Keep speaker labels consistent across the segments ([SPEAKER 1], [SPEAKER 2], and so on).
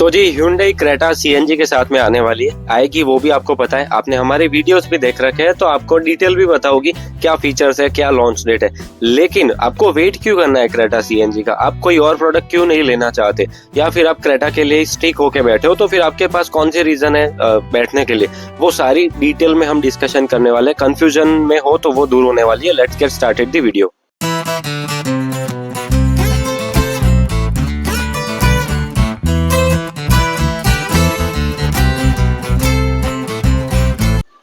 [SPEAKER 1] तो जी Hyundai Creta CNG के साथ में आने वाली है, आएगी वो भी आपको पता है, आपने हमारे वीडियोस भी देख रखे हैं तो आपको डिटेल भी पता होगी क्या फीचर्स है, क्या लॉन्च डेट है। लेकिन आपको वेट क्यों करना है क्रेटा सीएनजी का? आप कोई और प्रोडक्ट क्यों नहीं लेना चाहते, या फिर आप क्रेटा के लिए स्टिक होके बैठे हो? तो फिर आपके पास कौन से रीजन है बैठने के लिए? वो सारी डिटेल में हम डिस्कशन करने वाले हैं। कंफ्यूजन में हो तो वो दूर होने वाली है। Let's get started the video.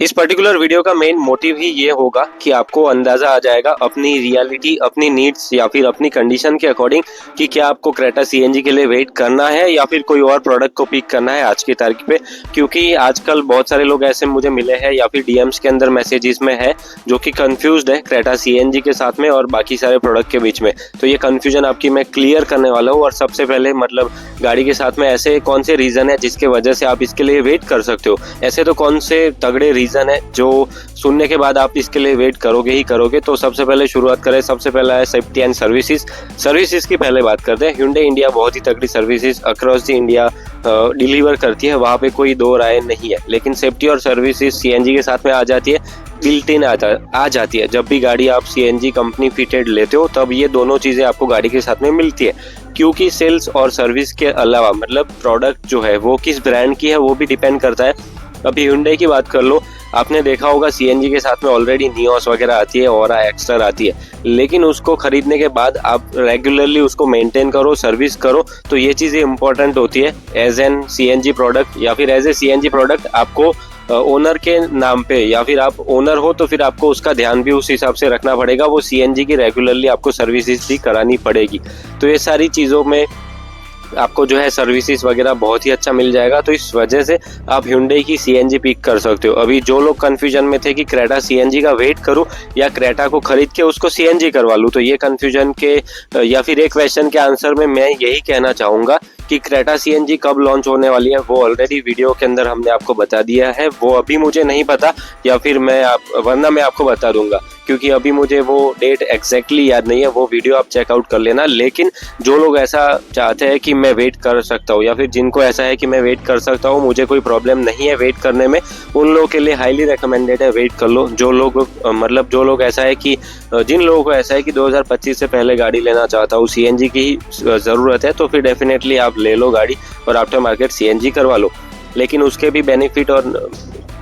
[SPEAKER 1] इस पर्टिकुलर वीडियो का मेन मोटिव ही ये होगा कि आपको अंदाजा आ जाएगा अपनी रियलिटी, अपनी नीड्स या फिर अपनी कंडीशन के अकॉर्डिंग कि क्या आपको क्रेटा सीएनजी के लिए वेट करना है या फिर कोई और प्रोडक्ट को पिक करना है आज की तारीख पे। क्योंकि आजकल बहुत सारे लोग ऐसे मुझे मिले हैं या फिर डीएम्स के अंदर मैसेजेस में है जो कि कंफ्यूज्ड है क्रेटा सीएनजी के साथ में और बाकी सारे प्रोडक्ट के बीच में। तो ये कंफ्यूजन आपकी मैं क्लियर करने वाला हूँ। और सबसे पहले मतलब गाड़ी के साथ में ऐसे कौन से रीजन है जिसके वजह से आप इसके लिए वेट कर सकते हो, ऐसे तो कौन से तगड़े रीजन है जो सुनने के बाद आप इसके लिए वेट करोगे ही करोगे। तो सबसे पहले शुरुआत करें, सबसे पहला है सेफ्टी एंड सर्विसेज की पहले बात करते हैं। Hyundai इंडिया बहुत ही तगड़ी services across the India deliver करती है, वहाँ पे कोई दो राय नहीं है। लेकिन सेफ्टी और सर्विसेज सीएनजी के साथ में आ जाती है, बिल्ट इन आ जाती है। जब भी गाड़ी आप सीएनजी कंपनी फिटेड लेते हो तब ये दोनों चीजें आपको गाड़ी के साथ में मिलती है। क्योंकि सेल्स और सर्विस के अलावा मतलब प्रोडक्ट जो है वो किस ब्रांड की है वो भी डिपेंड करता है। अभी Hyundai की बात कर लो, आपने देखा होगा सीएनजी के साथ में ऑलरेडी नियोस वगैरह आती है, और एक्स्ट्रा आती है, लेकिन उसको खरीदने के बाद आप रेगुलरली उसको मेंटेन करो, सर्विस करो, तो ये चीज़ें इंपॉर्टेंट होती है एज एन सीएनजी प्रोडक्ट या फिर एज ए सीएनजी प्रोडक्ट। आपको ओनर के नाम पे या फिर आप ओनर हो तो फिर आपको उसका ध्यान भी उस हिसाब से रखना पड़ेगा। वो सीएनजी की रेगुलरली आपको सर्विसेज भी करानी पड़ेगी। तो ये सारी चीज़ों में आपको जो है सर्विसेज वगैरह बहुत ही अच्छा मिल जाएगा। तो इस वजह से आप Hyundai की सीएनजी पिक कर सकते हो। अभी जो लोग कंफ्यूजन में थे कि क्रेटा सीएनजी का वेट करूं या क्रेटा को खरीद के उसको सीएनजी करवा लूं, तो ये कंफ्यूजन के या फिर एक क्वेश्चन के आंसर में मैं यही कहना चाहूँगा कि क्रेटा सीएनजी कब लॉन्च होने वाली है वो ऑलरेडी वीडियो के अंदर हमने आपको बता दिया है। वो अभी मुझे नहीं पता या फिर वरना मैं आपको बता दूंगा, क्योंकि अभी मुझे वो डेट एग्जैक्टली याद नहीं है। वो वीडियो आप चेकआउट कर लेना। लेकिन जो लोग ऐसा चाहते हैं कि मैं वेट कर सकता हूँ या फिर जिनको ऐसा है कि मैं वेट कर सकता हूँ, मुझे कोई प्रॉब्लम नहीं है वेट करने में, उन लोगों के लिए हाईली रिकमेंडेड है, वेट कर लो। जो लोग ऐसा है कि जिन लोगों को ऐसा है कि 2025 से पहले गाड़ी लेना चाहता हूँ, सीएनजी की ही ज़रूरत है, तो फिर डेफिनेटली आप ले लो गाड़ी और आफ्टर मार्केट सीएनजी करवा लो। लेकिन उसके भी बेनिफिट, और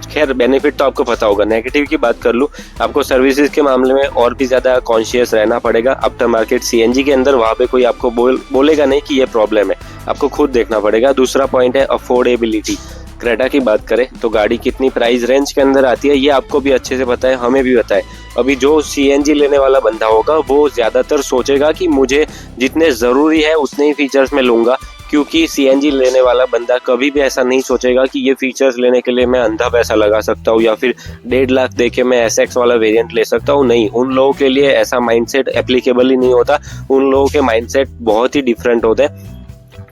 [SPEAKER 1] खैर बेनिफिट तो आपको पता होगा। नेगेटिव की बात कर लूँ, आपको सर्विसेज के मामले में और भी ज़्यादा कॉन्शियस रहना पड़ेगा। आफ्टर मार्केट सीएनजी के अंदर वहाँ पे कोई आपको बोलेगा नहीं कि ये प्रॉब्लम है, आपको खुद देखना पड़ेगा। दूसरा पॉइंट है अफोर्डेबिलिटी। क्रेटा की बात करें तो गाड़ी कितनी प्राइस रेंज के अंदर आती है ये आपको भी अच्छे से पता है, हमें भी पता है। अभी जो सीएनजी लेने वाला बंदा होगा वो ज़्यादातर सोचेगा कि मुझे जितने ज़रूरी है उतने ही फीचर्स में लूँगा, क्योंकि सीएनजी लेने वाला बंदा कभी भी ऐसा नहीं सोचेगा कि ये फीचर्स लेने के लिए मैं अंधा पैसा लगा सकता हूँ या फिर 1.5 लाख दे के मैं SX वाला वेरिएंट ले सकता हूँ। नहीं, उन लोगों के लिए ऐसा माइंडसेट एप्लीकेबल ही नहीं होता। उन लोगों के माइंडसेट बहुत ही डिफरेंट होते हैं।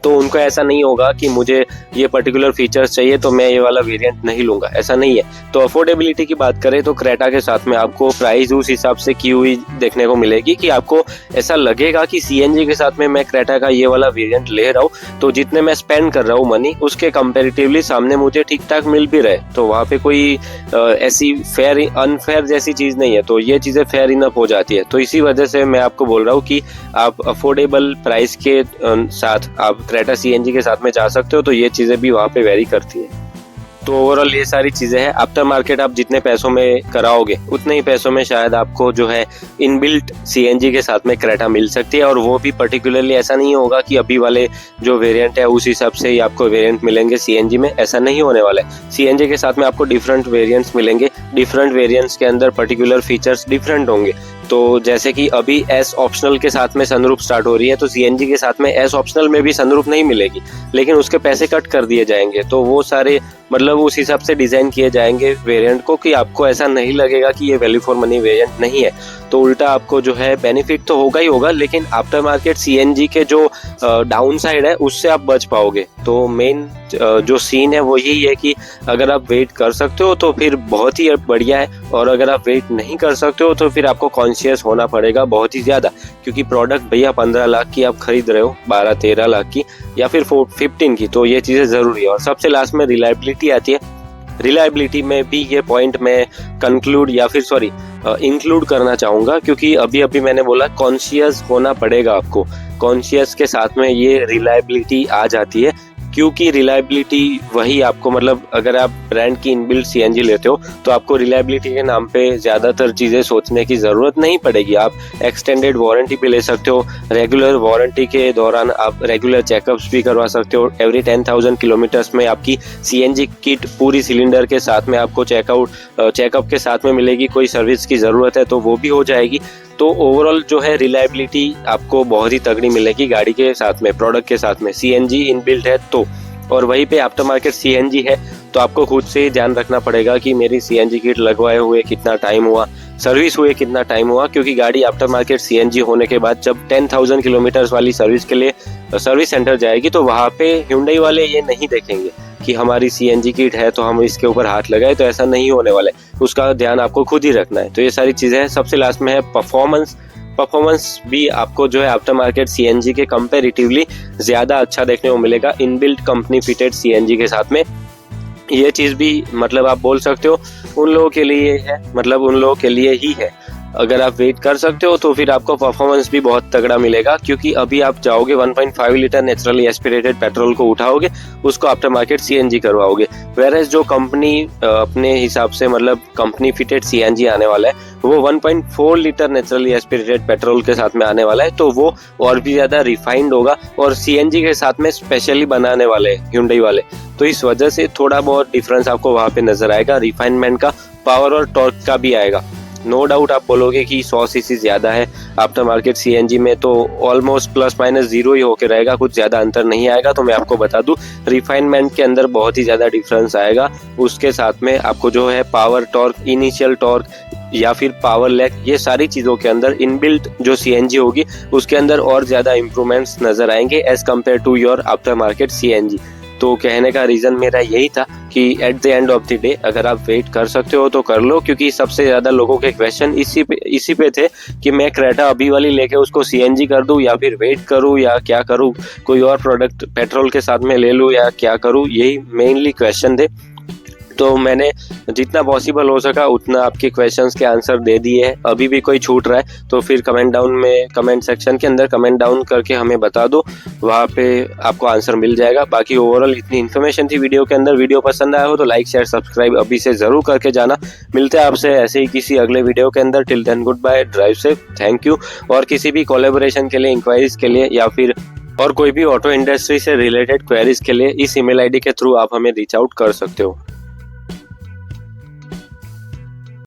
[SPEAKER 1] तो उनको ऐसा नहीं होगा कि मुझे ये पर्टिकुलर फीचर्स चाहिए तो मैं ये वाला वेरिएंट नहीं लूंगा, ऐसा नहीं है। तो अफोर्डेबिलिटी की बात करें तो क्रेटा के साथ में आपको प्राइस उस हिसाब से की हुई देखने को मिलेगी कि आपको ऐसा लगेगा कि सीएनजी के साथ में मैं क्रेटा का ये वाला वेरिएंट ले रहा हूँ तो जितने मैं स्पेंड कर रहा हूँ मनी उसके कंपेरेटिवली सामने मुझे ठीक ठाक मिल भी रहे। तो वहाँ पे कोई ऐसी अनफेयर जैसी चीज़ नहीं है, तो ये चीज़ें फेयर इनफ हो जाती है। तो इसी वजह से मैं आपको बोल रहा हूँ कि आप अफोर्डेबल प्राइस के साथ आप क्रेटा सीएनजी के साथ में जा सकते हो। तो ये चीज़ें भी वहाँ पे वेरी करती है। तो ओवरऑल ये सारी चीज़ें हैं। आफ्टर मार्केट आप जितने पैसों में कराओगे उतने ही पैसों में शायद आपको जो है इनबिल्ट सीएनजी के साथ में क्रेटा मिल सकती है। और वो भी पर्टिकुलरली ऐसा नहीं होगा कि अभी वाले जो वेरिएंट है उस हिसाब से ही आपको वेरिएंट मिलेंगे सीएनजी में, ऐसा नहीं होने वाला है। सीएनजी के साथ में आपको डिफरेंट वेरिएंट्स मिलेंगे, डिफरेंट वेरिएंट्स के अंदर पर्टिकुलर फीचर्स डिफरेंट होंगे। तो जैसे कि अभी एस ऑप्शनल के साथ में सनरूफ स्टार्ट हो रही है, तो सीएनजी के साथ में एस ऑप्शनल में भी सनरूफ नहीं मिलेगी, लेकिन उसके पैसे कट कर दिए जाएंगे। तो वो सारे मतलब उस हिसाब से डिज़ाइन किए जाएंगे वेरिएंट को कि आपको ऐसा नहीं लगेगा कि ये वैल्यू फॉर मनी वेरिएंट नहीं है। तो उल्टा आपको जो है बेनिफिट तो होगा ही होगा, लेकिन आफ्टर मार्केट सीएनजी के जो डाउन साइड है उससे आप बच पाओगे। तो मेन जो सीन है वो यही है कि अगर आप वेट कर सकते हो तो फिर बहुत ही बढ़िया है, और अगर आप वेट नहीं कर सकते हो तो फिर आपको कॉन्शियस होना पड़ेगा बहुत ही ज़्यादा, क्योंकि प्रोडक्ट भैया 15 लाख की आप खरीद रहे हो, 12-13 लाख की या फिर 15 की, तो ये चीज़ें ज़रूरी है। और सबसे लास्ट में रिलायबिलिटी आती है। रिलायबिलिटी में भी ये पॉइंट मैं कंक्लूड या फिर सॉरी इंक्लूड करना चाहूँगा, क्योंकि अभी अभी मैंने बोला कॉन्शियस होना पड़ेगा आपको। कॉन्शियस के साथ में ये रिलायबिलिटी आ जाती है, क्योंकि रिलायबिलिटी वही आपको, मतलब अगर आप ब्रांड की इनबिल्ट सीएनजी लेते हो तो आपको रिलायबिलिटी के नाम पे ज़्यादातर चीज़ें सोचने की ज़रूरत नहीं पड़ेगी। आप एक्सटेंडेड वारंटी भी ले सकते हो, रेगुलर वारंटी के दौरान आप रेगुलर चेकअप्स भी करवा सकते हो। एवरी 10,000 किलोमीटर्स में आपकी सीएनजी किट पूरी सिलेंडर के साथ में आपको चेकअप के साथ में मिलेगी। कोई सर्विस की ज़रूरत है तो वो भी हो जाएगी। तो ओवरऑल जो है रिलायबिलिटी आपको बहुत ही तगड़ी मिलेगी गाड़ी के साथ में, प्रोडक्ट के साथ में। सीएनजी इनबिल्ट है तो, और वहीं पे आफ्टर मार्केट सीएनजी है तो आपको खुद से ही ध्यान रखना पड़ेगा कि मेरी सीएनजी किट लगवाए हुए कितना टाइम हुआ, सर्विस हुए कितना टाइम हुआ, क्योंकि गाड़ी आफ्टर मार्केट सीएनजी होने के बाद जब 10,000 किलोमीटर्स वाली सर्विस के लिए सर्विस सेंटर जाएगी तो वहाँ पे Hyundai वाले ये नहीं देखेंगे कि हमारी सीएनजी किट है तो हम इसके ऊपर हाथ लगाए, तो ऐसा नहीं होने वाला है। उसका ध्यान आपको खुद ही रखना है। तो ये सारी चीज़ें हैं। सबसे लास्ट में है परफॉर्मेंस भी आपको जो है आफ्टर मार्केट सीएनजी के कंपैरेटिवली ज़्यादा अच्छा देखने को मिलेगा इनबिल्ट कंपनी फिटेड सीएनजी के साथ में। ये चीज़ भी मतलब आप बोल सकते हो उन लोगों के लिए है, मतलब उन लोगों के लिए ही है। अगर आप वेट कर सकते हो तो फिर आपको परफॉर्मेंस भी बहुत तगड़ा मिलेगा, क्योंकि अभी आप जाओगे 1.5 लीटर नेचुरली एस्पिरेटेड पेट्रोल को उठाओगे, उसको आफ्टर मार्केट सीएनजी करवाओगे। वेरएस जो कंपनी अपने हिसाब से मतलब कंपनी फिटेड सीएनजी आने वाला है वो 1.4 लीटर नेचुरली एस्पिरेटेड पेट्रोल के साथ में आने वाला है, तो वो और भी ज़्यादा रिफाइंड होगा और सीएनजी के साथ में स्पेशली बनाने वाले हैं Hyundai वाले। तो इस वजह से थोड़ा बहुत डिफरेंस आपको वहाँ पे नजर आएगा, रिफाइनमेंट का, पावर और टॉर्क का भी आएगा। नो डाउट आप बोलोगे कि 100 सीसी ज़्यादा है आफ्टर मार्केट सीएनजी में, तो ऑलमोस्ट प्लस माइनस जीरो ही होके रहेगा, कुछ ज़्यादा अंतर नहीं आएगा। तो मैं आपको बता दूं रिफाइनमेंट के अंदर बहुत ही ज़्यादा डिफरेंस आएगा। उसके साथ में आपको जो है पावर टॉर्क, इनिशियल टॉर्क या फिर पावर लैग, ये सारी चीज़ों के अंदर इनबिल्ट जो सीएनजी होगी उसके अंदर और ज़्यादा इंप्रूवमेंट्स नज़र आएंगे as compare to your after market CNG. तो कहने का रीज़न मेरा यही था कि at the end of the day अगर आप वेट कर सकते हो तो कर लो, क्योंकि सबसे ज़्यादा लोगों के क्वेश्चन इसी पे थे कि मैं क्रेटा अभी वाली लेके उसको सीएनजी कर दूं या फिर वेट करूं या क्या करूं, कोई और प्रोडक्ट पेट्रोल के साथ में ले लूं या क्या करूं, यही मेनली क्वेश्चन थे। तो मैंने जितना पॉसिबल हो सका उतना आपके क्वेश्चंस के आंसर दे दिए हैं। अभी भी कोई छूट रहा है तो फिर कमेंट सेक्शन के अंदर कमेंट डाउन करके हमें बता दो, वहाँ पे आपको आंसर मिल जाएगा। बाकी ओवरऑल इतनी इन्फॉर्मेशन थी वीडियो के अंदर। वीडियो पसंद आया हो तो लाइक शेयर सब्सक्राइब अभी से ज़रूर करके जाना। मिलते हैं आपसे ऐसे ही किसी अगले वीडियो के अंदर। Till then good bye, drive safe, thank you. और किसी भी कोलैबोरेशन के लिए, इंक्वायरीज के लिए या फिर और कोई भी ऑटो इंडस्ट्री से रिलेटेड क्वेरीज के लिए इस ईमेल आईडी के थ्रू आप हमें रीच आउट कर सकते हो।